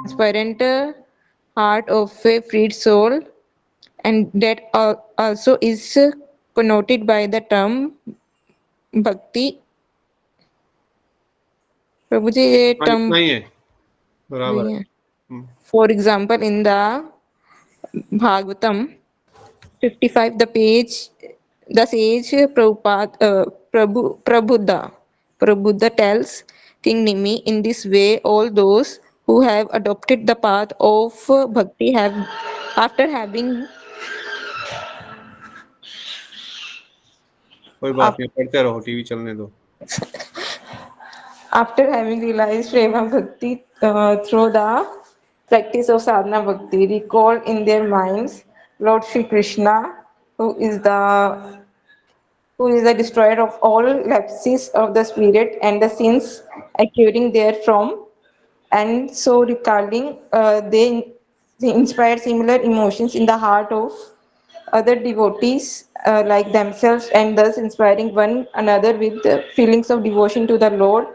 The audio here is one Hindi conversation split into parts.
transparent heart of a freed soul, and that also is connoted by the term bhakti. प्रभु जी ये हाँ, term इतना ही है, बराबर वही है। है. For example, in the Bhagavatam 55, the sage Prabhupada tells King Nimi, in this way, all those who have adopted the path of bhakti have, after having कोई बात नहीं, पढ़ते रहो, टीवी चलने दो। after having realized prema bhakti through the practice of sadhana bhakti, recall in their minds Lord Shri Krishna, who is the who is the destroyer of all lapses of the spirit and the sins accruing therefrom, and so recalling, they inspire similar emotions in the heart of other devotees like themselves, and thus inspiring one another with the feelings of devotion to the Lord.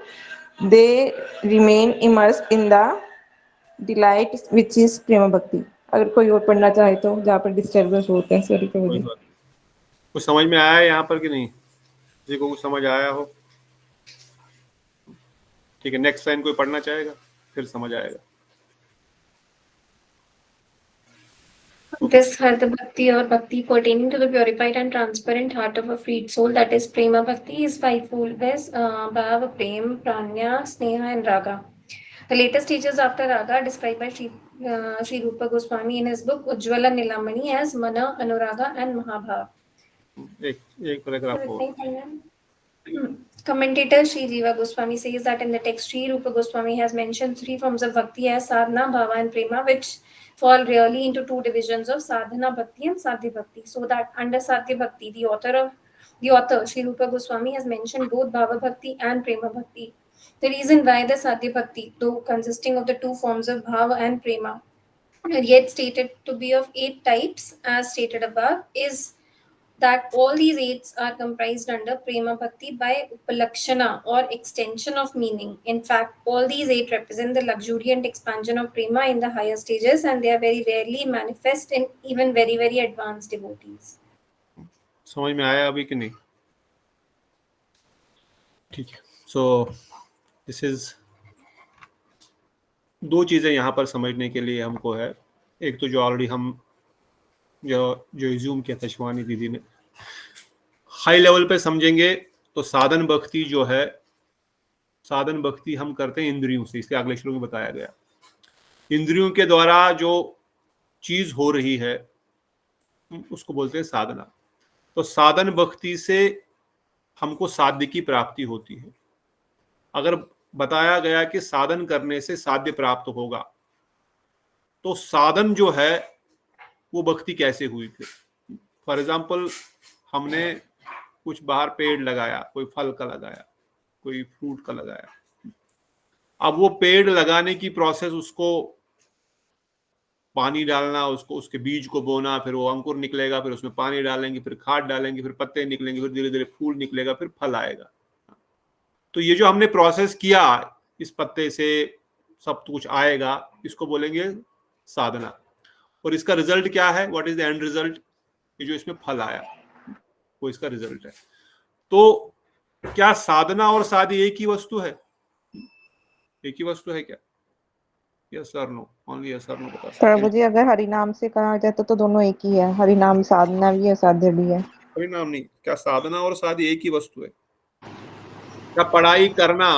They remain immersed in the delight which is prema bhakti. अगर कोई और पढ़ना चाहे तो जहाँ पर डिस्टर्बेंस होते हैं. सॉरी प्रभु कोई जी. बात नहीं। कुछ समझ में आया है यहाँ पर कि नहीं? किसी को कुछ समझ आया हो? ठीक है, नेक्स्ट लाइन कोई पढ़ना चाहेगा, फिर समझ आएगा। This Harda Bhakti or Bhakti pertaining to the purified and transparent heart of a freed soul, that is Prema Bhakti, is fivefold: Bhava, Prem, Pranya, Sneha, and Raga. The latest stages after Raga are described by Sri Rupa Goswami in his book Ujjvala Nilamani as Mana, Anuraga, and Mahabhav. एक पैराग्राफ हो। Commentator Sri Jiva Goswami says that in the text, Sri Rupa Goswami has mentioned three forms of bhakti as sadhana, bhava, and prema, which fall really into two divisions of sadhana bhakti and sadhya bhakti. So that under sadhya bhakti, the author Sri Rupa Goswami has mentioned both bhava bhakti and prema bhakti. The reason why the sadhya bhakti, though consisting of the two forms of bhava and prema, are yet stated to be of 8 types, as stated above, is that all these 8 are comprised under Prema Bhakti by Upalakshana or extension of meaning. In fact, all these 8 represent the luxuriant expansion of Prema in the higher stages, and they are very rarely manifest in even very, very advanced devotees. समझ में आया अभी कि नहीं? ठीक है, सो दिस इज दो चीज़ें यहाँ पर समझने के लिए हमको है। एक तो जो ऑलरेडी हम जो रिज्यूम किया था शिवानी दीदी ने, हाई लेवल पे समझेंगे तो साधन भक्ति जो है, साधन भक्ति हम करते हैं इंद्रियों से, इसलिए अगले श्लोक में बताया गया इंद्रियों के द्वारा जो चीज हो रही है उसको बोलते हैं साधना। तो साधन भक्ति से हमको साध्य की प्राप्ति होती है। अगर बताया गया कि साधन करने से साध्य प्राप्त होगा, तो साधन जो है वो भक्ति कैसे हुई फिर? फॉर एग्जाम्पल, हमने कुछ बाहर पेड़ लगाया, कोई फल का लगाया, कोई फ्रूट का लगाया। अब वो पेड़ लगाने की प्रोसेस, उसको पानी डालना, उसको उसके बीज को बोना, फिर वो अंकुर निकलेगा, फिर उसमें पानी डालेंगे, फिर खाद डालेंगे, फिर पत्ते निकलेंगे, फिर धीरे धीरे फूल निकलेगा, फिर फल आएगा। तो ये जो हमने प्रोसेस किया, इस पत्ते से सब कुछ आएगा, इसको बोलेंगे साधना। और इसका रिजल्ट क्या है? What is the end result? ये जो इसमें फल आया वो इसका रिजल्ट है। तो क्या साधना और साध्य एक ही वस्तु है? एक ही वस्तु है क्या? यस और नो? ओनली यस और नो बता सकते प्रभु हैं। जी, अगर हरि नाम से कहा जाए तो दोनों एक ही है. हरि नाम साधना भी है, साध्य भी है. कोई नाम नहीं। क्या साधना और साध्य एक ही वस्तु है? क्या पढ़ाई करना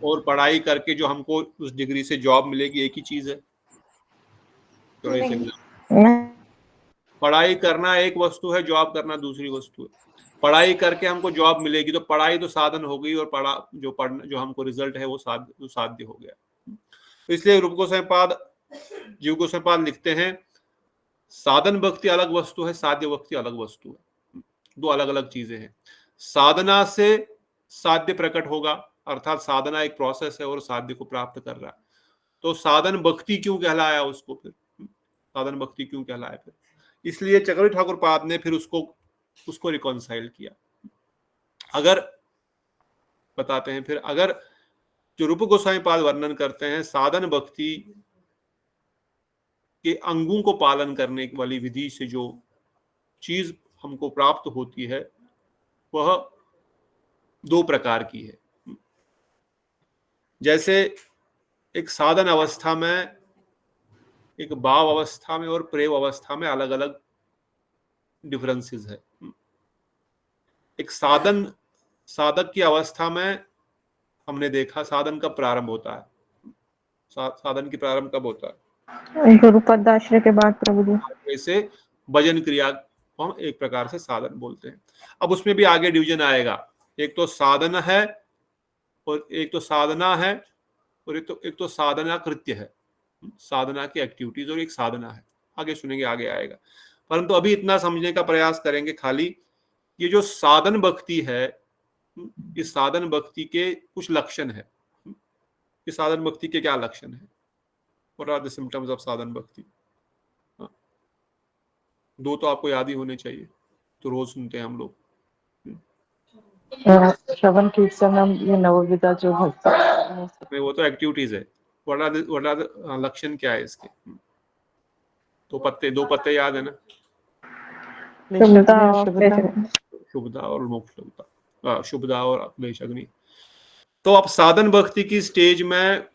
और पढ़ाई करके जो हमको उस डिग्री से जॉब मिलेगी एक ही चीज है? पढ़ाई करना एक वस्तु है, जॉब करना दूसरी वस्तु है। पढ़ाई करके हमको जॉब मिलेगी तो पढ़ाई तो साधन हो गई, और पढ़ना जो हमको रिजल्ट है वो साध्य हो गया। तो इसलिए रूप गोस्वामीपाद, जीव गोस्वामीपाद लिखते हैं, साधन भक्ति अलग वस्तु है, साध्य भक्ति अलग वस्तु है। दो अलग अलग चीजें हैं। साधना से साध्य प्रकट होगा, अर्थात साधना एक प्रोसेस है और साध्य को प्राप्त कर रहा है। तो साधन भक्ति क्यों कहलाया उसको? फिर साधन भक्ति क्यों कहलाया? फिर इसलिए चक्रवर्ती ठाकुर पाद ने फिर उसको रिकॉन्साइल किया। अगर बताते हैं फिर, अगर जो रूप गोस्वामी पाद वर्णन करते हैं, साधन भक्ति के अंगों को पालन करने वाली विधि से जो चीज हमको प्राप्त होती है वह 2 प्रकार की है। जैसे एक साधन अवस्था में, एक भाव अवस्था में और प्रेम अवस्था में अलग अलग डिफरेंसेस है। एक साधक की अवस्था में हमने देखा साधन का प्रारंभ होता है। साधन की प्रारंभ कब होता है? गुरुपदाश्रय के बाद प्रभु जी। वैसे भजन क्रिया को हम एक प्रकार से साधन बोलते हैं। अब उसमें भी आगे डिवीजन आएगा, एक तो साधन है और एक तो साधना है और एक तो साधना कृत्य है। साधना की एक्टिविटीज और एक साधना है, आगे सुनेंगे, आगे आएगा। परंतु अभी इतना समझने का प्रयास करेंगे खाली, ये जो साधन भक्ति है, इस साधन भक्ति के कुछ लक्षण है। इस साधन भक्ति के क्या लक्षण है? What are the symptoms of साधन भक्ति? 2 तो आपको याद ही होने चाहिए, तो रोज सुनते हैं हम लोग। श्रवण कीर्तनम, ये नवविधा जो भक्ति, वो तो एक्टिविटीज है। What are the लक्षण क्या है इसके? तो 2 पत्ते याद है ना? शुभदा और मोक्षदा, शुभदा और अक्लेश अग्नि। तो अब साधन भक्ति की स्टेज में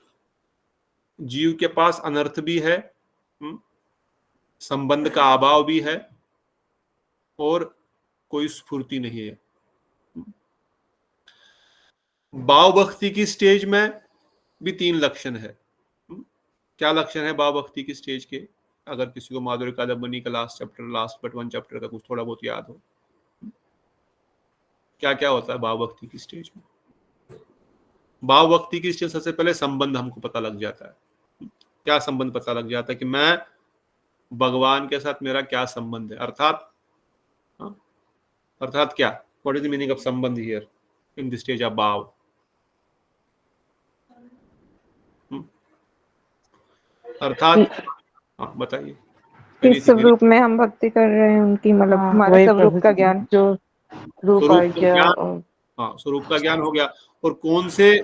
जीव के पास अनर्थ भी है, संबंध का अभाव भी है और कोई स्फूर्ति नहीं है। भाव भक्ति की स्टेज में भी 3 लक्षण है। क्या लक्षण है भाव भक्ति की स्टेज के? अगर किसी को माधुर्य कादम्बनी का लास्ट बट 1 चैप्टर का कुछ थोड़ा बहुत याद हो, क्या क्या होता है भाव भक्ति की स्टेज में? भाव भक्ति की स्टेज सबसे पहले संबंध हमको पता लग जाता है। क्या संबंध पता लग जाता है कि मैं भगवान के साथ मेरा क्या संबंध है, अर्थात क्या, what is the meaning of संबंध here in the stage of भाव? अर्थात बताइए, किस स्वरूप में हम भक्ति कर रहे हैं उनकी, मतलब हमारा स्वरूप का ज्ञान, जो रूप आ गया। हाँ, स्वरूप का ज्ञान हो गया। और कौन से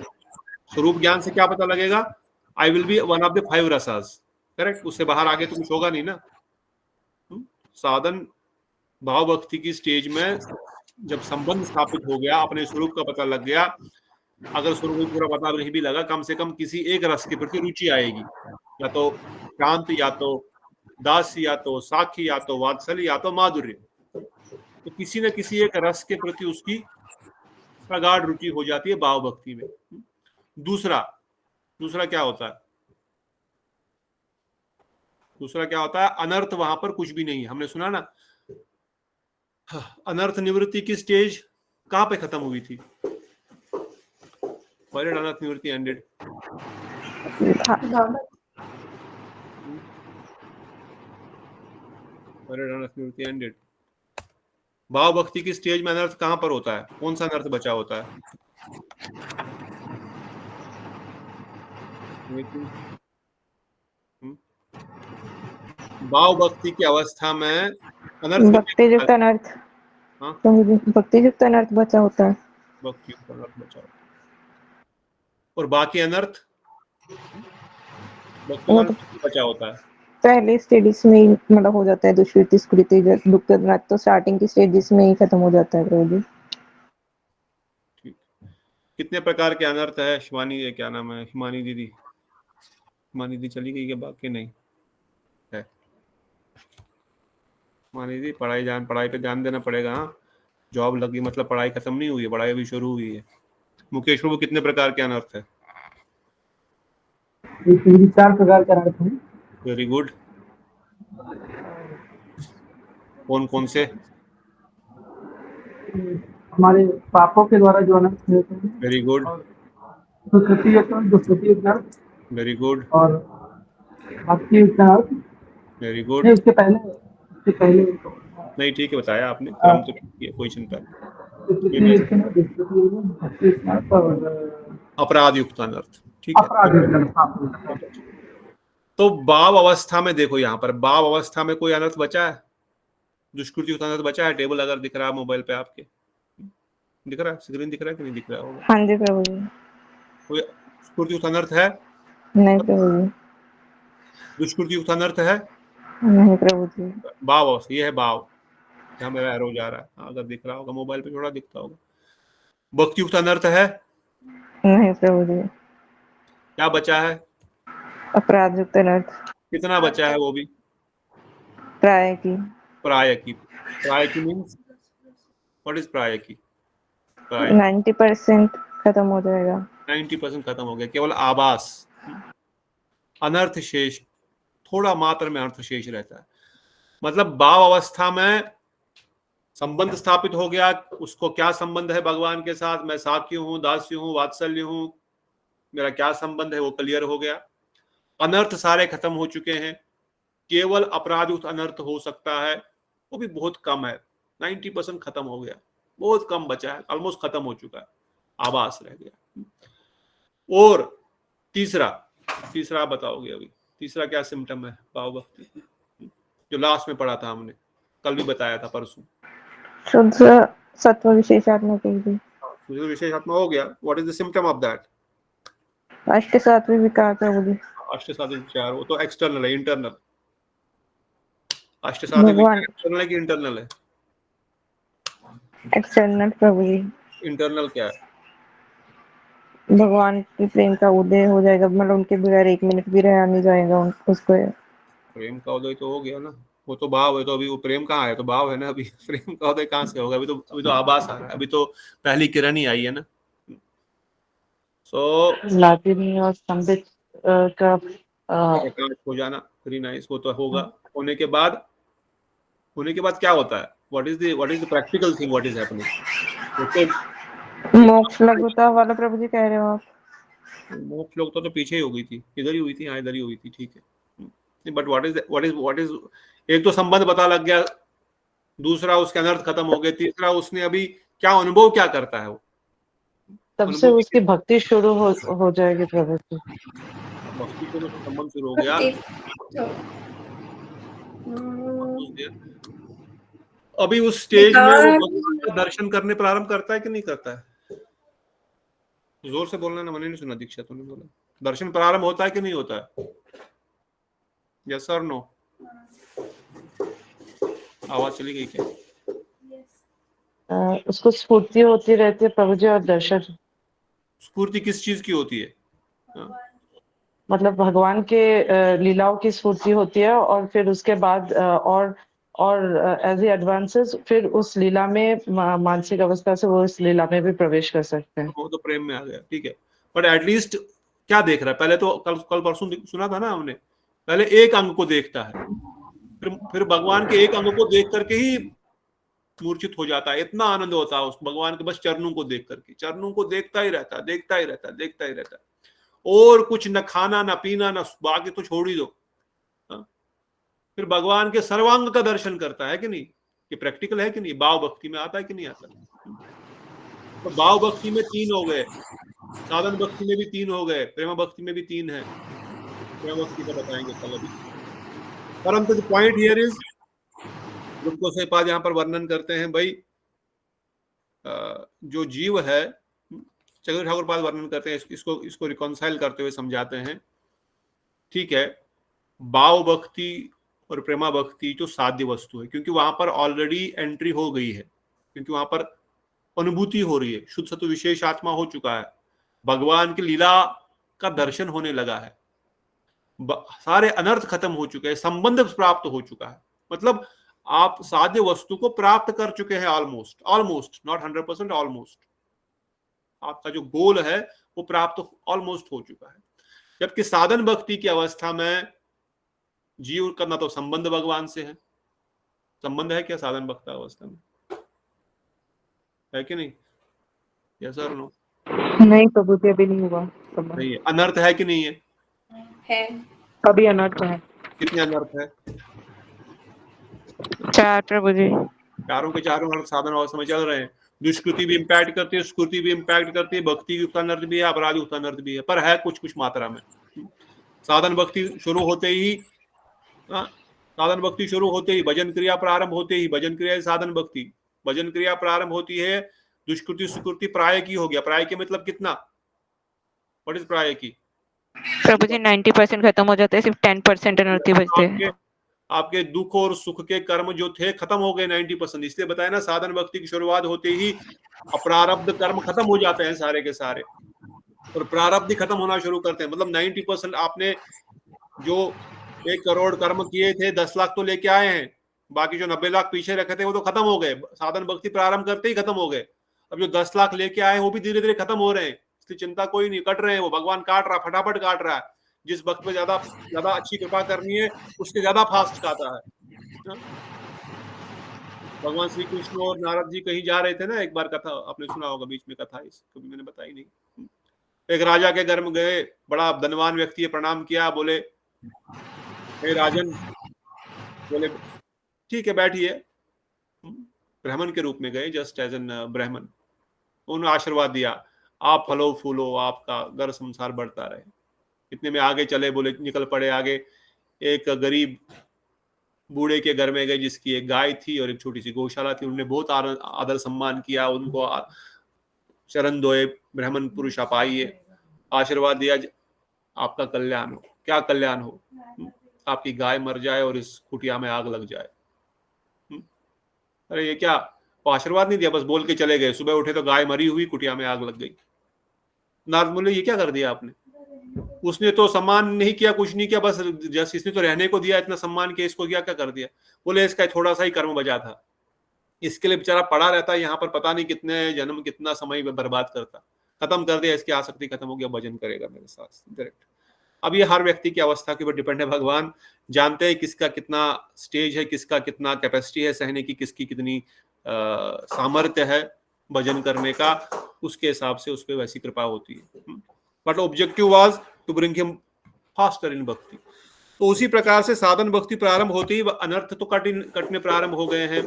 स्वरूप ज्ञान से क्या पता लगेगा? I will be one of the 5 rasas, correct. उससे बाहर आगे तो कुछ होगा नहीं ना। साधन भाव भक्ति की स्टेज में जब संबंध स्थापित हो गया, अपने स्वरूप का पता लग गया, अगर स्वरूप पूरा पता नहीं भी लगा, कम से कम किसी एक रस के प्रति रुचि आएगी, या तो शांत, या तो दास, या तो साखी, या तो वात्सल्य, या तो माधुर्य। तो किसी न किसी एक रस के प्रति उसकी प्रगाढ़ रुचि हो जाती है भाव भक्ति में। दूसरा क्या होता है? दूसरा क्या होता है? अनर्थ वहां पर कुछ भी नहीं है। हमने सुना ना, अनर्थ निवृत्ति की स्टेज कहां पे खत्म हुई थी? Where did अनर्थ निवृत्ति ended? Where did अनर्थ निवृत्ति ended? भाव भक्ति की स्टेज में अनर्थ कहां पर होता है? कौन सा अनर्थ बचा होता है? भाव भक्ति की अवस्था में अनर्थ, भक्ति युक्त अनर्थ, भक्ति युक्त अनर्थ बचा होता है। भक्ति युक्त अनर्थ बचा होता है। और बाकी अनर्थ बचा होता है। पहले स्टेज में ही मतलब हो जाता है, दुष्कृति, स्कृति, दुख अनर्थ तो स्टार्टिंग की स्टेजेस में ही खत्म हो जाता है प्रभु जी। कितने प्रकार के अनर्थ है? शिवानी, क्या नाम है, हिमानी दीदी? हिमानी दीदी चली गई क्या? बाकी नहीं है। हिमानी दीदी, पढ़ाई पे ध्यान देना पड़ेगा। हाँ, जॉब लगी मतलब पढ़ाई खत्म नहीं हुई है, पढ़ाई अभी शुरू हुई है। मुकेश बाबू, कितने प्रकार के अनर्थ है? 4 प्रकार के अनर्थ हैं। Very good. कौन कौन से? हमारे पापों के द्वारा जो अनर्थ होते हैं। Very good. Very good. और भक्ति युक्त अनर्थ। Very good. उसके पहले नहीं, ठीक है, बताया आपने, क्रम तो ठीक है, कोई चिंता नहीं। अपराध युक्त अनर्थ, ठीक है। तो भाव अवस्था में देखो, यहाँ पर भाव अवस्था में कोई अनर्थ बचा है? दुष्कृति युक्त अनर्थ बचा है? टेबल अगर दिख रहा है मोबाइल पे आपके, दिख रहा है, स्क्रीन दिख रहा है कि नहीं दिख रहा होगा? हाँ जी प्रभु जी। कोई स्फूर्ति युक्त अनर्थ है? नहीं प्रभु जी, दुष्कृति युक्त अनर्थ है? नहीं प्रभु जी, भाव, ये है भाव। यहाँ मेरा एरो जा रहा है, हाँ, अगर दिख रहा होगा मोबाइल पे थोड़ा दिखता होगा। भक्ति युक्त अनर्थ है? नहीं प्रभु जी, क्या बचा है? अपराध युक्त अनर्थ, कितना बचा है वो भी? प्राय की, प्रायकी। प्रायकी मीन्स व्हाट इज प्रायकी? प्राय 90% खत्म हो जाएगा। 90% खत्म हो गया, केवल आभास, अनर्थ शेष, थोड़ा मात्र में अर्थ शेष रहता है। मतलब भाव अवस्था में संबंध स्थापित हो गया, उसको क्या संबंध है भगवान के साथ, मैं साथी हूं, दासी हूं, वात्सल्य हूं, मेरा क्या संबंध है, वो क्लियर हो गया। अनर्थ सारे खत्म हो चुके हैं, केवल अपराध युक्त अनर्थ हो सकता है, वो भी बहुत कम है, 90% खत्म हो गया, बहुत कम बचा है, ऑलमोस्ट खत्म हो चुका है, आभास रह गया। और तीसरा आप बताओगे अभी, तीसरा क्या सिम्टम है भाव भक्ति, जो लास्ट में पढ़ा था हमने, कल भी बताया था, परसों। शुद्ध सत्व विशेषात्मा की भी, जो विशेष आत्मा हो गया, what is the symptom of that? अष्ट सात्विक विकार प्रभु जी, अष्ट साधिक विचार, वो तो एक्सटर्नल है, इंटरनल। अष्ट साधिक विचार भगवान एक्सटर्नल है कि इंटरनल है? एक्सटर्नल प्रभु जी, इंटरनल क्या है? भगवान की प्रेम का उदय हो जाएगा, मतलब उनके बगैर 1 मिनट भी रहा नहीं जाएगा उसको। प्रेम का उदय तो हो गया ना, वो तो भाव है, तो अभी वो प्रेम कहाँ है, तो भाव है ना अभी। प्रेम का उदय कहाँ से होगा? अभी तो आभास आ रहा है, अभी तो पहली किरण ही आई है ना। सो लातिनी और स्तंभित का प्रकाश हो जाना, वेरी नाइस, वो तो होगा। होने के बाद क्या होता है? What is the practical thing, what is happening? मोक्ष लघुता वाला प्रभु जी कह रहे हो आप? मोक्ष लोग तो पीछे ही हो गई थी, इधर ही हुई थी, हाँ इधर ही हुई थी, ठीक है। बट व्हाट इज एक तो संबंध पता लग गया, दूसरा उसके अनर्थ खत्म हो गए, तीसरा उसने अभी क्या अनुभव क्या करता है वो, तब से अनुभव उसकी भक्ति शुरू हो जाएगी प्रभु जी। भक्ति को तो संबंध शुरू हो गया। अभी उस स्टेज में वो भगवान का दर्शन करने प्रारंभ करता है कि नहीं करता है? जोर से बोलना ना, मैंने नहीं सुना, दीक्षा तूने बोला दर्शन प्रारंभ होता है कि नहीं होता है? यस और नो? आवाज चली गई क्या? उसको स्फूर्ति होती रहती है प्रभु जी, और दर्शन स्फूर्ति किस चीज की होती है? हाँ? मतलब भगवान के लीलाओं की स्फूर्ति होती है, और फिर उसके बाद और एज ही एडवांसेस फिर उस लीला में मानसिक अवस्था से वो इस लीला में भी प्रवेश कर सकते हैं। वो तो प्रेम में आ गया, ठीक है। बट एटलीस्ट क्या देख रहा है? पहले तो कल परसों सुना था ना हमने, पहले एक अंग को देखता है, फिर भगवान के एक अंग को देख करके ही मूर्छित हो जाता है। इतना आनंद होता है उस भगवान के बस चरणों को देख करके, चरणों को देखता ही रहता है, और कुछ न खाना न पीना न बाकी तो छोड़ ही दो। फिर भगवान के सर्वांग का दर्शन करता है कि नहीं? ये प्रैक्टिकल है कि नहीं? भाव भक्ति में आता है कि नहीं आता? तो भाव भक्ति में 3 हो गए, साधन भक्ति में भी 3 हो गए, प्रेम भक्ति में भी 3 है। प्रेम भक्ति का बताएंगे कल अभी। परंतु द पॉइंट हियर इज, रुको से पाद यहाँ पर वर्णन करते हैं भाई, जो जीव है, चंद्र ठाकुर पाद वर्णन करते हैं, इसको रिकॉन्साइल करते हुए समझाते हैं, ठीक है। भाव भक्ति और प्रेमा भक्ति जो साध्य वस्तु है, क्योंकि वहां पर ऑलरेडी एंट्री हो गई है, क्योंकि वहां पर अनुभूति हो रही है, शुद्ध सत्व विशेष आत्मा हो चुका है, भगवान की लीला का दर्शन होने लगा है, सारे अनर्थ खत्म हो चुके हैं, संबंध प्राप्त हो चुका है। मतलब आप साध्य वस्तु को प्राप्त कर चुके हैं, ऑलमोस्ट, नॉट 100%, ऑलमोस्ट। आपका जो गोल है वो प्राप्त ऑलमोस्ट हो चुका है। जबकि साधन भक्ति की अवस्था में जीव का ना तो संबंध भगवान से है, संबंध है क्या साधन भक्ति अवस्था में? है कि नहीं? यस और नो? नहीं प्रभु जी, अभी नहीं हुआ संबंध। नहीं है। अनर्थ है कि नहीं है? अभी अनर्थ है। कितने अनर्थ है? 4 प्रभु जी। चारों के चारों अनर्थ साधन अवस्था में चल रहे हैं। दुष्कृति भी इम्पैक्ट करती है, स्कृति भी इम्पैक्ट करती है, भक्ति युक्त अनर्थ भी है, अपराध युक्त अनर्थ भी है, पर है कुछ मात्रा में। साधन भक्ति शुरू होते ही, भजन क्रिया प्रारंभ होते ही, भजन क्रिया साधन भक्ति, भजन क्रिया प्रारंभ होती है, दुष्कृति सुकृति प्राय की हो गया। प्राय के मतलब कितना? व्हाट इज प्राय की? प्रभु जी 90% खत्म हो जाते हैं, सिर्फ 10% अनर्थी बचते हैं। आपके दुख और सुख के कर्म जो थे खत्म हो गए 90%। इसलिए बताया ना, साधन भक्ति की शुरुआत होते ही अप्रारब्ध कर्म खत्म हो जाते हैं सारे के सारे, और प्रारब्ध खत्म होना शुरू करते हैं। मतलब 90% आपने जो 1 करोड़ कर्म किए थे, 10 लाख तो लेके आए हैं, बाकी जो 90 लाख पीछे रखे थे वो तो खत्म हो गए, साधन भक्ति प्रारंभ करते ही खत्म हो गए। अब जो 10 लाख लेके आए वो भी धीरे धीरे खत्म हो रहे हैं, इसकी चिंता कोई नहीं, कट रहे हैं, वो भगवान काट रहा, फटाफट काट रहा है। जिस वक्त में ज्यादा अच्छी कृपा करनी है उसके ज्यादा फास्ट खाता है। भगवान श्री कृष्ण और नारद जी कहीं जा रहे थे ना, एक बार कथा आपने सुना होगा, बीच में कथा इस कभी मैंने बताई नहीं। एक राजा के घर में गए, बड़ा धनवान व्यक्ति है, प्रणाम किया, बोले हे राजन, बोले ठीक है बैठिए। ब्राह्मण के रूप में गए, जस्ट एज एन ब्राह्मण, उन्होंने आशीर्वाद दिया, आप फलो फूलो, आपका घर संसार बढ़ता रहे। इतने में आगे चले, बोले निकल पड़े आगे। एक गरीब बूढ़े के घर में गए जिसकी एक गाय थी और एक छोटी सी गौशाला थी। उन्होंने बहुत आदर सम्मान किया, उनको चरण धोए, ब्राह्मण पुरुष आप आइए, आशीर्वाद दिया, आपका कल्याण हो। क्या कल्याण हो? आपकी गाय मर जाए और इस कुटिया में आग लग जाए। अरे ये क्या, वो आशीर्वाद नहीं दिया, बस बोल के चले गए। सुबह उठे तो गाय मरी हुई, कुटिया में आग लग गई। नारद बोले ये क्या कर दिया आपने? उसने तो सम्मान नहीं किया, कुछ नहीं किया, बस जैसे इसने तो रहने को दिया, इतना सम्मान किया, इसको क्या कर दिया? बोले इसका थोड़ा सा ही कर्म बचा था, इसके लिए बेचारा पड़ा रहता है यहाँ पर, पता नहीं कितने जन्म कितना समय बर्बाद करता, खत्म कर दिया, इसकी आसक्ति खत्म हो गया, भजन करेगा मेरे साथ डायरेक्ट। अब ये हर व्यक्ति की अवस्था के ऊपर डिपेंड है। भगवान जानते हैं किसका कितना स्टेज है, किसका कितना कैपेसिटी है सहने की, किसकी कितनी सामर्थ्य है भजन करने का, उसके हिसाब से उस पर वैसी कृपा होती है। But objective was to bring him faster in bhakti. तो उसी प्रकार से साधन भक्ति प्रारंभ होते ही अनर्थ तो कटने प्रारंभ हो गए हैं।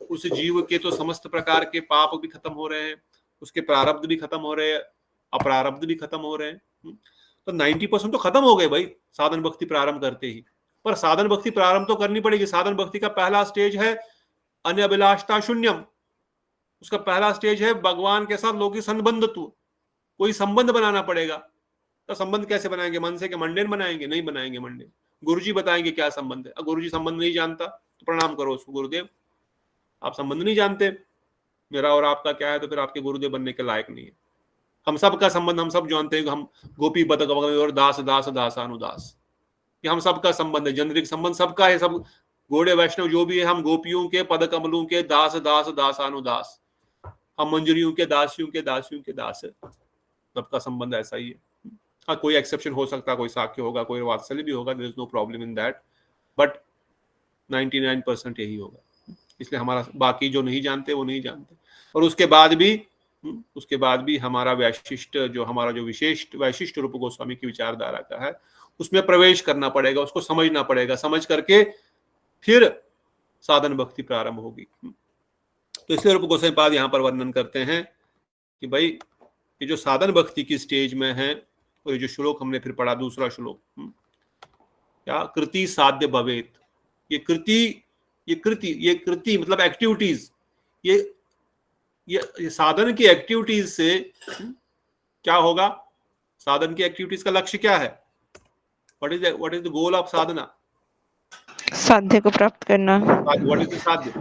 उस जीव के तो समस्त प्रकार के पाप भी खत्म हो रहे हैं, उसके प्रारब्ध भी खत्म हो रहे हैं, अप्रारब्ध भी खत्म हो रहे हैं। तो 90% तो खत्म हो गए भाई साधन भक्ति प्रारंभ करते ही। पर साधन भक्ति प्रारंभ तो करनी पड़ेगी। साधन भक्ति का पहला स्टेज है अन्यभिलाषता शून्यम। उसका पहला स्टेज है भगवान के साथ लौकिक संबंधत्व। कोई संबंध बनाना पड़ेगा। तो संबंध कैसे बनाएंगे? मन से? के मंडेन बनाएंगे? नहीं बनाएंगे मंडेन। गुरुजी बताएंगे क्या संबंध है। गुरुजी संबंध नहीं जानता तो प्रणाम करो उसको, गुरुदेव आप संबंध नहीं जानते मेरा और आपका क्या है, तो फिर आपके गुरुदेव बनने के लायक नहीं है। हम सब का संबंध हम सब जानते हैं, हम गोपी बतक और दास दास दासानुदास, ये हम सबका संबंध है। जनरिक संबंध सबका है। सब घोड़े वैष्णव जो भी है, हम गोपियों के पद कमलों के दास दास दासानुदास, हम मंजरियों के दासियों के दासियों के दास है। सबका संबंध ऐसा ही है। हाँ कोई एक्सेप्शन हो सकता है, कोई साक्य होगा, कोई वात्सल्य भी होगा, there is no problem in that, but 99% यही होगा। इसलिए हमारा बाकी जो नहीं जानते वो नहीं जानते। और उसके बाद भी हमारा वैशिष्ट जो हमारा जो विशेष वैशिष्ट रूप गोस्वामी की विचारधारा का है, उसमें प्रवेश करना पड़ेगा, उसको समझना पड़ेगा। समझ करके फिर साधन भक्ति प्रारंभ होगी। तो इसलिए रूप गोस्वामी पाद यहाँ पर वर्णन करते हैं कि भाई ये जो साधन भक्ति की स्टेज में है, और ये जो श्लोक हमने फिर पढ़ा, दूसरा श्लोक, क्या कृति साध्य भवेत। ये कृति मतलब एक्टिविटीज, ये साधन की एक्टिविटीज से क्या होगा? साधन की एक्टिविटीज का लक्ष्य क्या है? What is the goal of साधना? साध्य को प्राप्त करना। व्हाट इज द साध्य?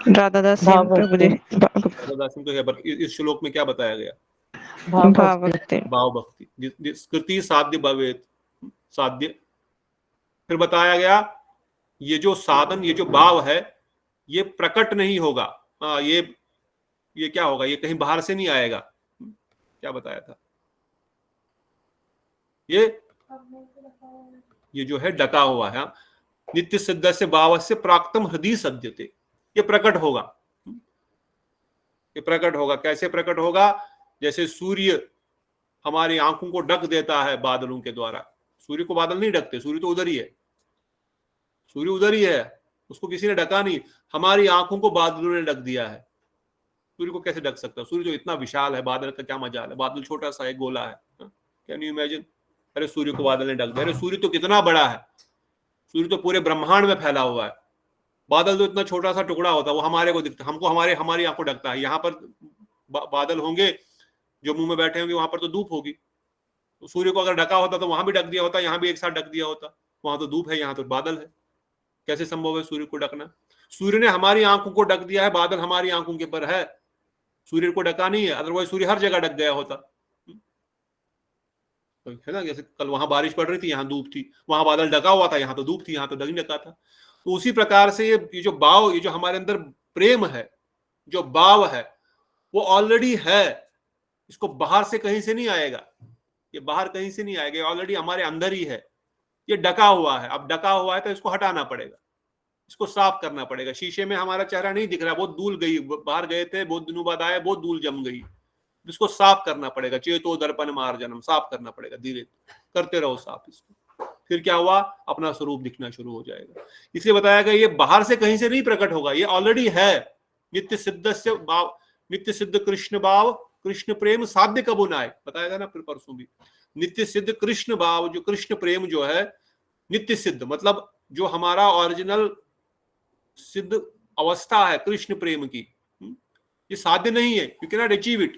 राधा दास प्रभु जी। राधा दास तो है, पर इस श्लोक में क्या बताया गया? भाव भक्ति। भाव भक्ति। कृति साध्य भवेत, साध्य। फिर बताया गया ये जो साधन, ये जो भाव है, ये प्रकट नहीं होगा। ये क्या होगा? ये कहीं बाहर से नहीं आएगा। क्या बताया था? ये जो है डका हुआ है, नित्य सिद्ध से भाव से प्राक्तम हृदय सद्यते, ये प्रकट होगा। ये प्रकट होगा। कैसे प्रकट होगा? जैसे सूर्य हमारी आंखों को ढक देता है बादलों के द्वारा। सूर्य को बादल नहीं ढकते, सूर्य तो उधर ही है, सूर्य उधर ही है, उसको किसी ने ढका नहीं। हमारी आंखों को बादलों ने ढक दिया है। सूर्य को कैसे ढक सकता? सूर्य तो इतना विशाल है, बादल का क्या मजाल है? बादल छोटा सा है, गोला है। Can you imagine? अरे सूर्य को बादल ने ढक दिया। अरे सूर्य तो कितना बड़ा है, सूर्य तो पूरे ब्रह्मांड में फैला हुआ है। बादल तो इतना छोटा सा टुकड़ा होता है, वो हमारे को दिखता, हमको हमारी आंखों ढकता है। यहाँ पर बादल होंगे, जो मुंह में बैठे होंगे वहां पर तो धूप होगी, तो सूर्य को अगर ढका होता तो वहां भी ढक दिया होता, यहाँ भी एक साथ ढक दिया होता। वहां तो धूप है, यहाँ तो बादल है। कैसे संभव है सूर्य को ढकना? सूर्य ने हमारी आंखों को ढक दिया है, बादल हमारी आंखों के पर है, सूर्य को ढका नहीं है। अदरवाइज सूर्य हर जगह ढक गया होता, तो है ना। जैसे कल वहां बारिश पड़ रही थी, यहाँ धूप थी, वहां बादल ढका हुआ था, यहाँ तो धूप थी, यहाँ तो नहीं ढका था। तो उसी प्रकार से ये जो भाव, ये जो हमारे अंदर प्रेम है, जो भाव है, वो ऑलरेडी है। इसको बाहर से कहीं से नहीं आएगा, ये बाहर कहीं से नहीं आएगा, ऑलरेडी हमारे अंदर ही है। ये ढका हुआ है, अब ढका हुआ है तो इसको हटाना पड़ेगा, इसको साफ करना पड़ेगा। शीशे में हमारा चेहरा नहीं दिख रहा, बहुत धूल गई, बाहर गए थे, बहुत दिनों बाद आए, बहुत धूल जम गई, इसको साफ करना पड़ेगा। चेतो दर्पण मार्जनम, साफ करना पड़ेगा, धीरे करते रहो साफ इसको। फिर क्या हुआ? अपना स्वरूप दिखना शुरू हो जाएगा। इसलिए बताया गया ये बाहर से कहीं से नहीं प्रकट होगा, ये ऑलरेडी है। नित्य सिद्ध से भाव, नित्य सिद्ध कृष्ण भाव, कृष्ण प्रेम साध्य कबू ना आए, बताया था ना फिर परसों भी। नित्य सिद्ध कृष्ण भाव, जो कृष्ण प्रेम जो है नित्य सिद्ध, मतलब जो हमारा ओरिजिनल सिद्ध अवस्था है कृष्ण प्रेम की, ये साध्य नहीं है। You can not achieve it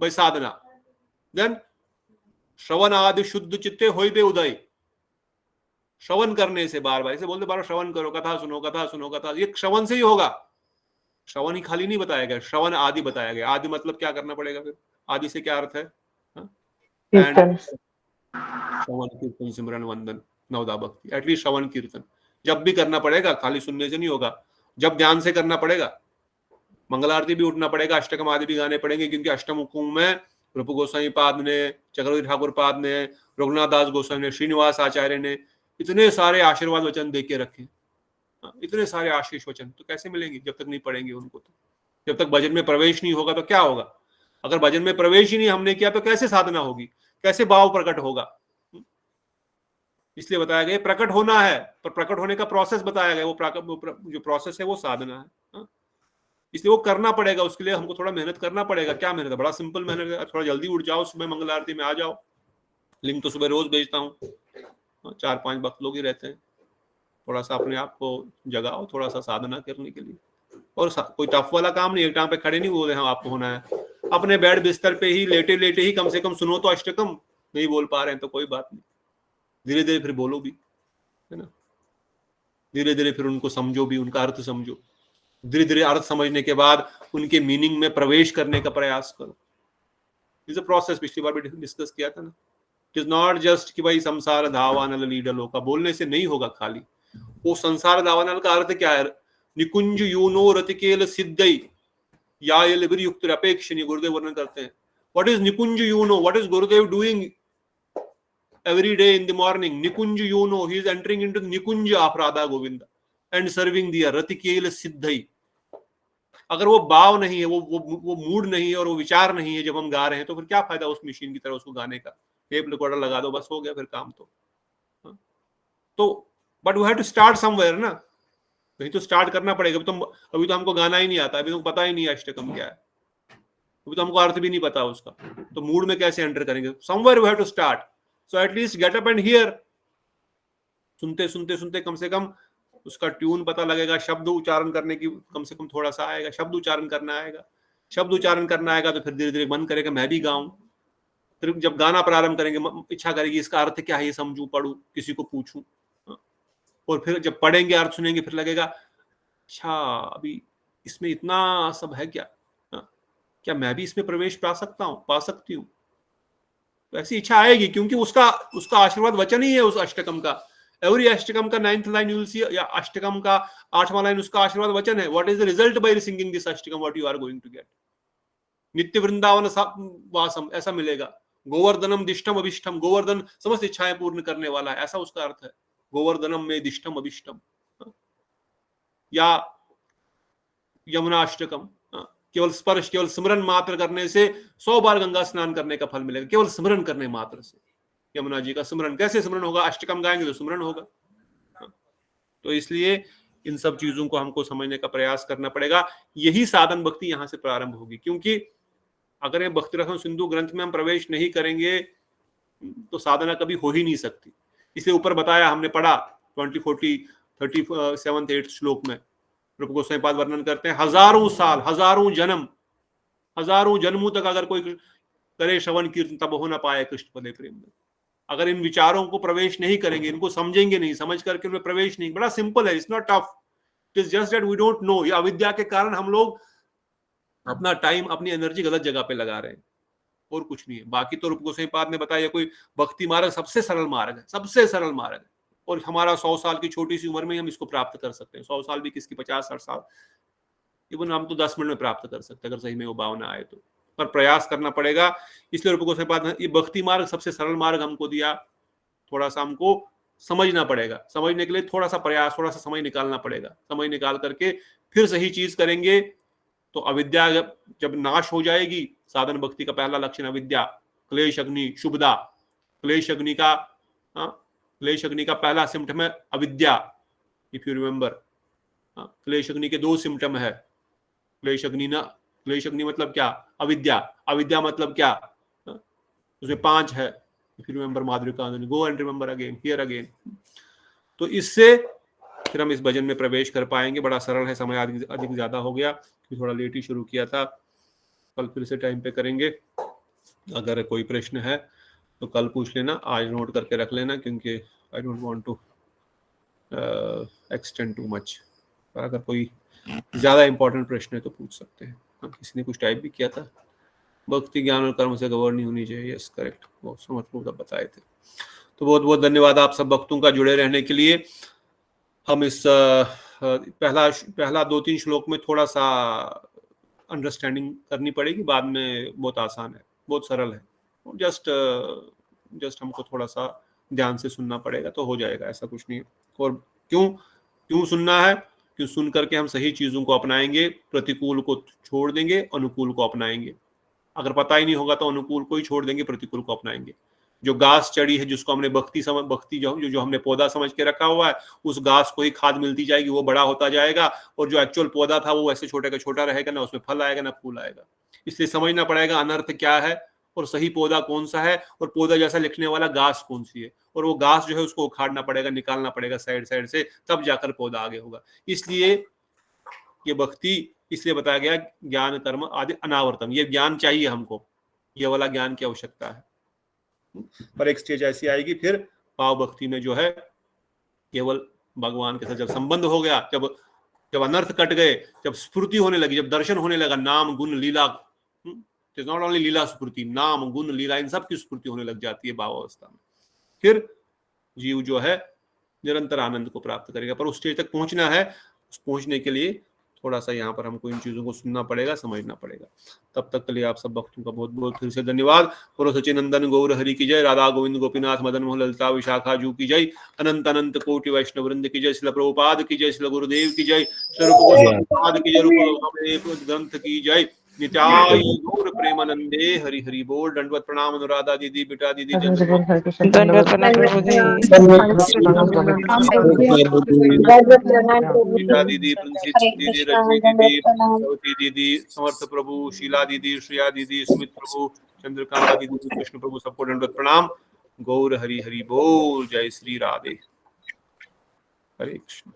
by साधना। देन श्रवण आदि शुद्ध चित्ते होई बे उदय, श्रवण करने से, बार बार इसे बोलते, बार श्रवण करो, कथा सुनो, कथा सुनो, कथा, ये श्रवण से ही होगा। श्रवण ही खाली नहीं बताया गया, श्रवण आदि बताया गया। आदि मतलब क्या करना पड़ेगा फिर? आदि से क्या अर्थ है? श्रवण कीर्तन सिमरन वंदन नवदा भक्ति, एटलीस्ट श्रवण कीर्तन जब भी करना पड़ेगा, खाली सुनने से नहीं होगा, जब ध्यान से करना पड़ेगा। मंगल आरती भी उठना पड़ेगा, अष्टकम आदि भी गाने पड़ेंगे, क्योंकि अष्टम हुकुम में रूप गोस्वामी पाद ने, चक्रवर्ती ठाकुर पाद ने, रघुनाथ दास गोस्वामी ने, श्रीनिवास आचार्य ने इतने सारे आशीर्वाद वचन दे के रखे, इतने सारे आशीष वचन, तो कैसे मिलेंगे जब तक नहीं पढ़ेंगे उनको? तो जब तक भजन में प्रवेश नहीं होगा तो क्या होगा? अगर भजन में प्रवेश ही नहीं हमने किया तो कैसे साधना होगी, कैसे भाव प्रकट होगा? इसलिए बताया गया प्रकट होना है, पर प्रकट होने का प्रोसेस बताया गया, वो जो प्रोसेस है वो साधना है। इसलिए वो करना पड़ेगा, उसके लिए हमको थोड़ा मेहनत करना पड़ेगा। क्या मेहनत है? बड़ा सिंपल मेहनत है, थोड़ा जल्दी उठ जाओ, सुबह मंगल आरती में आ जाओ। लिंक तो सुबह रोज भेजता हूँ, 4-5 भक्त लोग ही रहते हैं। थोड़ा सा अपने आप को जगाओ, थोड़ा सा साधना करने के लिए। और कोई टफ वाला काम नहीं, एक टाइम पे खड़े नहीं बोले हाँ आपको होना है, अपने बेड बिस्तर पे ही लेटे लेटे ही कम से कम सुनो तो अष्टकम। नहीं बोल पा रहे हैं तो कोई बात नहीं, धीरे धीरे फिर बोलो भी, है ना। धीरे धीरे फिर उनको समझो भी, उनका अर्थ समझो। धीरे धीरे अर्थ समझने के बाद उनके मीनिंग में प्रवेश करने का प्रयास करो। इज अ प्रोसेस, पिछली बार भी डिस्कस किया था ना। इट इज नॉट जस्ट कि भाई संसार धावानल लीडलो का बोलने से नहीं होगा खाली। वो संसार धावानल का अर्थ क्या है? निकुंज यूनो रतिकेल सिद्धई या युक्त अपेक्षणीय, गुरुदेव वर्णन करते हैं। What is nikunj you know? What is Gurudev doing every day in the morning? Nikunj Yuno, he is entering into Nikunj of Radha Govinda and serving the Ratikel Siddhai. अगर वो भाव नहीं है, वो मूड नहीं है और वो विचार नहीं है जब हम गा रहे हैं, तो फिर क्या फायदा उस मशीन की तरह उसको गाने का? टेप रिकॉर्डर लगा दो, बस हो गया फिर काम। तो but we have to start somewhere ना, कहीं तो स्टार्ट करना पड़ेगा। अभी तो हमको गाना ही नहीं आता, अभी तो पता ही नहीं है अष्टकम क्या है, अभी तो हमको अर्थ भी नहीं पता उसका, तो मूड में कैसे एंटर करेंगे? Somewhere we have to start. So at least get up and hear. सुनते सुनते सुनते कम से कम उसका ट्यून पता लगेगा, शब्द उच्चारण करने की कम से कम थोड़ा सा आएगा, शब्द उच्चारण करना आएगा। शब्द उच्चारण करना आएगा तो फिर धीरे धीरे मन करेगा मैं भी गाऊं। फिर जब गाना प्रारंभ करेंगे इच्छा करेगी इसका अर्थ क्या है, ये समझूं, पढ़ूं, किसी को पूछूं। और फिर जब पढ़ेंगे, अर्थ सुनेंगे, फिर लगेगा अच्छा अभी इसमें इतना सब है क्या, क्या मैं भी इसमें प्रवेश पा सकता हूँ, पा सकती हूँ? तो ऐसी इच्छा आएगी, क्योंकि उसका आशीर्वाद वचन ही है उस अष्टकम का। एवरी अष्टकम का 9th line you will see, या अष्टकम का 8वां लाइन उसका आशीर्वाद वचन है। What is the result by singing this ashtakam? What you are going to get? नित्य वृंदावन वासम, ऐसा मिलेगा। गोवर्धनम दिष्टम अभिष्टम, गोवर्धन समस्त इच्छाएं पूर्ण करने वाला है, ऐसा उसका अर्थ है। गोवर्धनम में दिष्टम अभिष्टम। या यमुना अष्टकम, केवल स्पर्श, केवल स्मरण मात्र करने से 100 बार गंगा स्नान करने का फल मिलेगा, केवल स्मरण करने मात्र से। यमुना जी का स्मरण कैसे स्मरण होगा? अष्टकम गाएंगे तो स्मरण होगा। तो इसलिए इन सब चीजों को हमको समझने का प्रयास करना पड़ेगा। यही साधन भक्ति यहां से प्रारंभ होगी, क्योंकि अगर ये भक्ति रसम सिंधु ग्रंथ में हम प्रवेश नहीं करेंगे तो साधना कभी हो ही नहीं सकती। इसलिए ऊपर बताया, हमने पढ़ा 20, 40, 37, 8 श्लोक में रूप गोस्वामी पाद वर्णन करते हैं, हजारों साल, हजारों जन्म, हजारों जन्मों तक अगर कोई करे श्रवण कीर्तन तब हो न पाए कृष्ण पदे प्रेम में। अगर इन विचारों को प्रवेश नहीं करेंगे, इनको समझेंगे नहीं, समझ करके उनमें प्रवेश नहीं, बड़ा सिंपल है, it's not tough, it is just that we don't know. ये अविद्या के कारण हम लोग अपना टाइम, अपनी एनर्जी गलत जगह पे लगा रहे हैं, और कुछ नहीं है। बाकी तो रूप गोस्वामी पाद ने बताया कोई भक्ति मार्ग सबसे सरल मार्ग है, सबसे सरल मार्ग है, और हमारा 100 साल की छोटी सी उम्र में हम इसको प्राप्त कर सकते हैं। 100 साल भी किसकी, 50-60 साल, इवन हम तो 10 मिनट में प्राप्त कर सकते हैं अगर सही में वो भावना आए तो, पर प्रयास करना पड़ेगा। इसलिए रूप गोस्वामी पाद ने ये भक्ति मार्ग सबसे सरल मार्ग हमको दिया। थोड़ा सा हमको समझना पड़ेगा, समझने के लिए थोड़ा सा प्रयास, थोड़ा सा समय निकालना पड़ेगा। समय निकाल करके फिर सही चीज करेंगे तो अविद्या जब नाश हो जाएगी। साधन भक्ति का पहला लक्षण अविद्या, क्लेश अग्नि शुभदा। क्लेश अग्नि का क्लेश अग्नि का पहला सिम्टम है अविद्या, इफ यू रिमेंबर। क्लेश अग्नि के 2 सिम्टम है। क्लेश अग्नि मतलब क्या, अविद्या। अविद्या मतलब क्या, उसमें 5 है, if you remember Madhurika, go and remember again, here again. तो इससे फिर हम इस भजन में प्रवेश कर पाएंगे। बड़ा सरल है, समय अधिक ज्यादा हो गया, थोड़ा लेट ही शुरू किया था। कल फिर से टाइम पे करेंगे। अगर कोई प्रश्न है तो कल पूछ लेना, आज नोट करके रख लेना, क्योंकि I don't want to extend too much. पर अगर कोई ज्यादा इंपॉर्टेंट प्रश्न है तो पूछ सकते हैं। किसी ने कुछ टाइप भी किया था, भक्ति ज्ञान और कर्म से गवर्न नहीं होनी चाहिए। यस करेक्ट, बहुत समझ बताए थे। तो बहुत बहुत धन्यवाद आप सब भक्तों का जुड़े रहने के लिए। हम इस पहला 2-3 श्लोक में थोड़ा सा अंडरस्टैंडिंग करनी पड़ेगी, बाद में बहुत आसान है, बहुत सरल है। जस्ट हमको थोड़ा सा ध्यान से सुनना पड़ेगा तो हो जाएगा, ऐसा कुछ नहीं है। और क्यों सुनना है, क्यों सुन करके हम सही चीजों को अपनाएंगे, प्रतिकूल को छोड़ देंगे, अनुकूल को अपनाएंगे। अगर पता ही नहीं होगा तो अनुकूल को ही छोड़ देंगे, प्रतिकूल को अपनाएंगे। जो घास चढ़ी है, जिसको हमने भक्ति जो हमने पौधा समझ के रखा हुआ है, उस घास को ही खाद मिलती जाएगी, वो बड़ा होता जाएगा। और जो एक्चुअल पौधा था वो ऐसे छोटे का छोटा रहेगा, ना उसमें फल आएगा ना फूल आएगा। इसलिए समझना पड़ेगा अनर्थ क्या है और सही पौधा कौन सा है, और पौधा जैसा लिखने वाला घास कौन सी है। और वो घास जो है उसको उखाड़ना पड़ेगा, निकालना पड़ेगा साइड से, तब जाकर पौधा आगे होगा। इसलिए ये भक्ति इसलिए बताया गया, ज्ञान कर्म आदि अनावर्तम, ये ज्ञान चाहिए हमको, ये वाला ज्ञान की आवश्यकता है। पर एक स्टेज ऐसी आएगी फिर भाव भक्ति में जो है केवल भगवान के साथ जब संबंध हो गया, जब अनर्थ कट गए, जब स्फूर्ति होने लगी, जब दर्शन होने लगा, नाम गुण लीला, इट इज नॉट ओनली लीला स्फूर्ति, नाम गुण लीला इन सब की स्फूर्ति होने लग जाती है भाव अवस्था में। फिर जीव जो है निरंतर आनंद को प्राप्त करेगा। पर उस स्टेज तक पहुंचना है, उस पहुंचने के लिए थोड़ा सा यहाँ पर हमको इन चीजों को सुनना पड़ेगा, समझना पड़ेगा। तब तक के लिए आप सब भक्तों का बहुत बहुत फिर से धन्यवाद। बोलो सचिनंदन गौर हरि की जय, राधा गोविंद गोपीनाथ मदन मोहन ललता विशाखा जू की जय, अनंत अनंत कोटि वैष्णव वृंद की जय, श्रील प्रभुपाद की जय, श्रील गुरुदेव की जय, श्री रूप गोस्वामी पाद की जय, रूप गोस्वामी ग्रंथ की जय। नित्याय गौर प्रेमानंदे हरि हरि बोल। दंडवत प्रणाम अनुराधा दीदी, बेटा दीदी, दंडवत प्रणाम प्रभु जी। मीता दीदी, प्रिंसिस दीदी, रजनी दीदी, सवती दीदी, समर्थ प्रभु, शीला दीदी, श्रेया दीदी, सुमित प्रभु, चंद्रकांता दीदी, कृष्ण प्रभु, सबको दंडवत प्रणाम। गौर हरि हरि बोल। जय श्री राधे। हरे कृष्ण।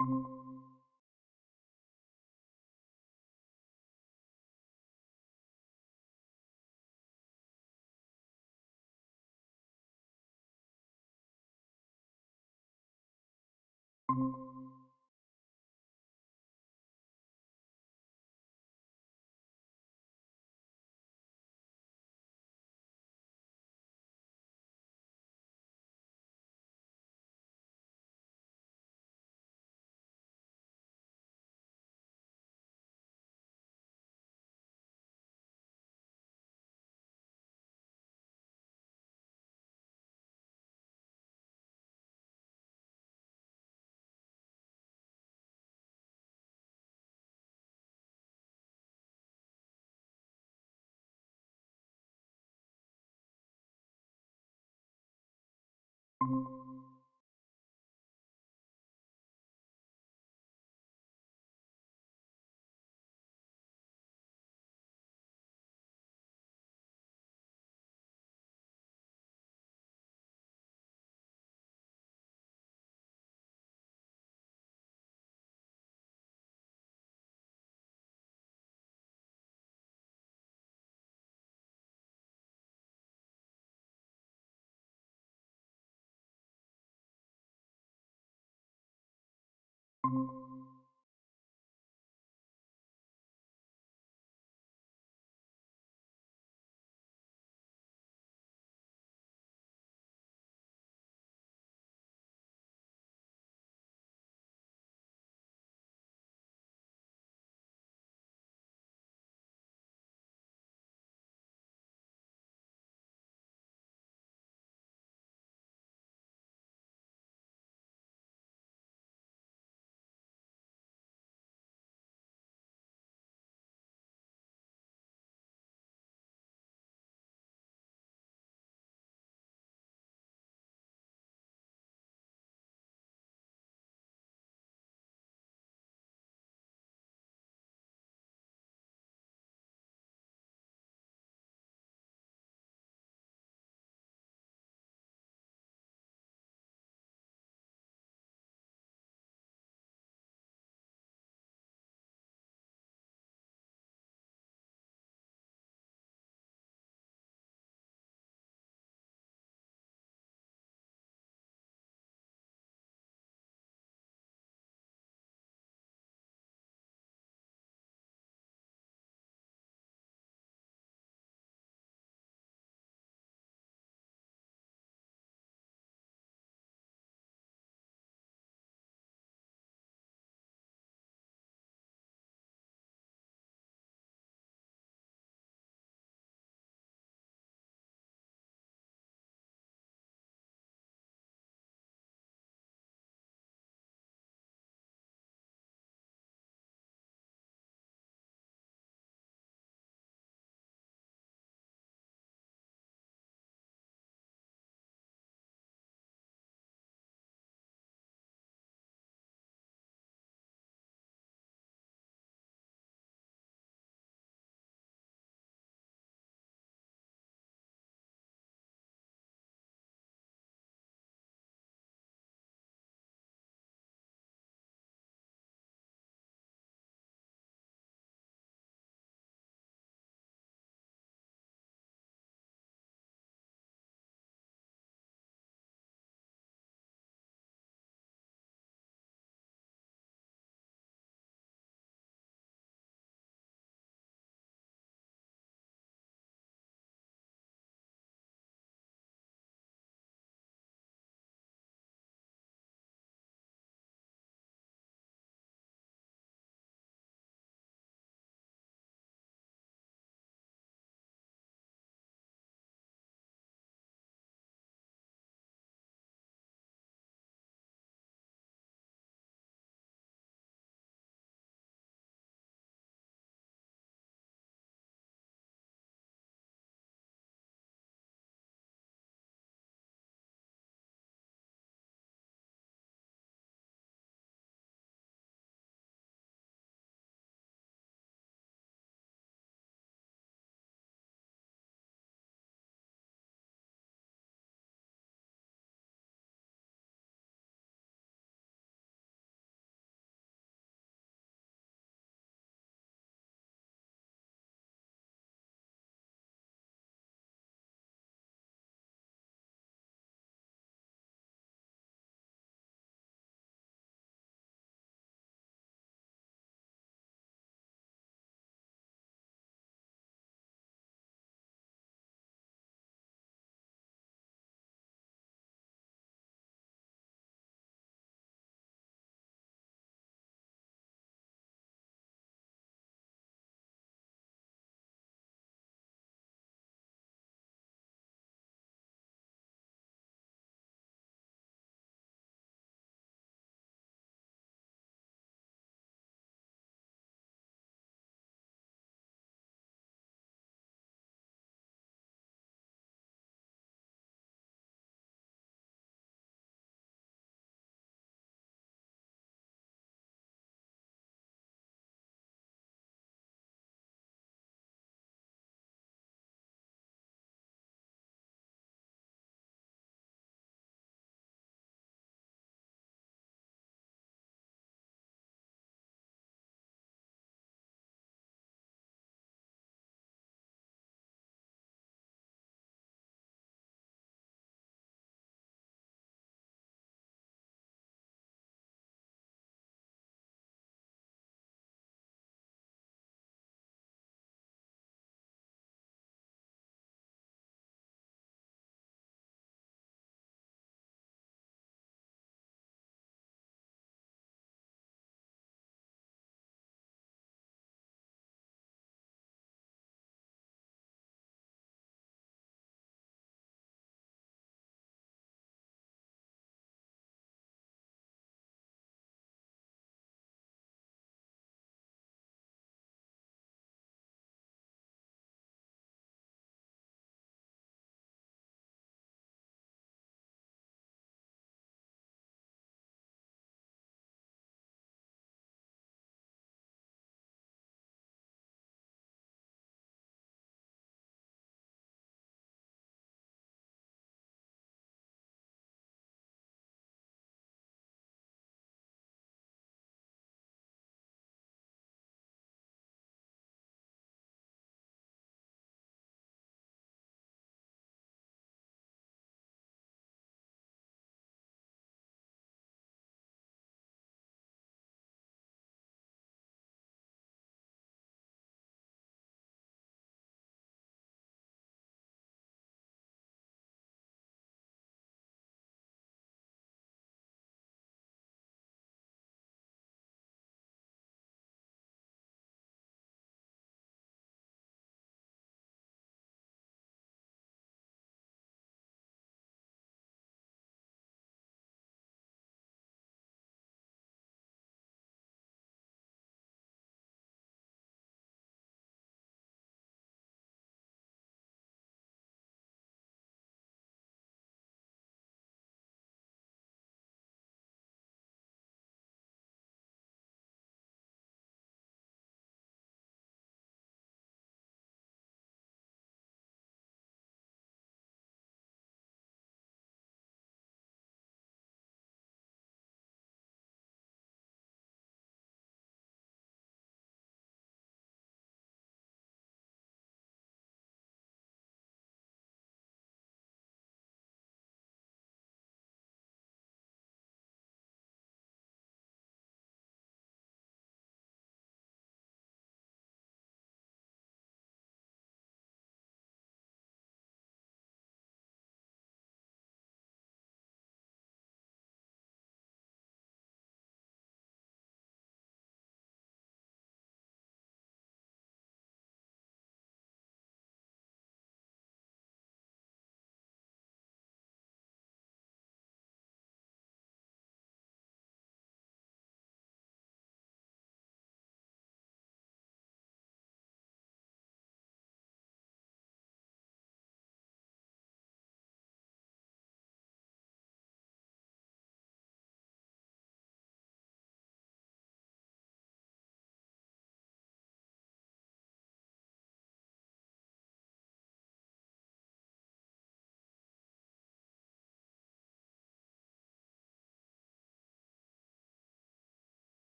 है।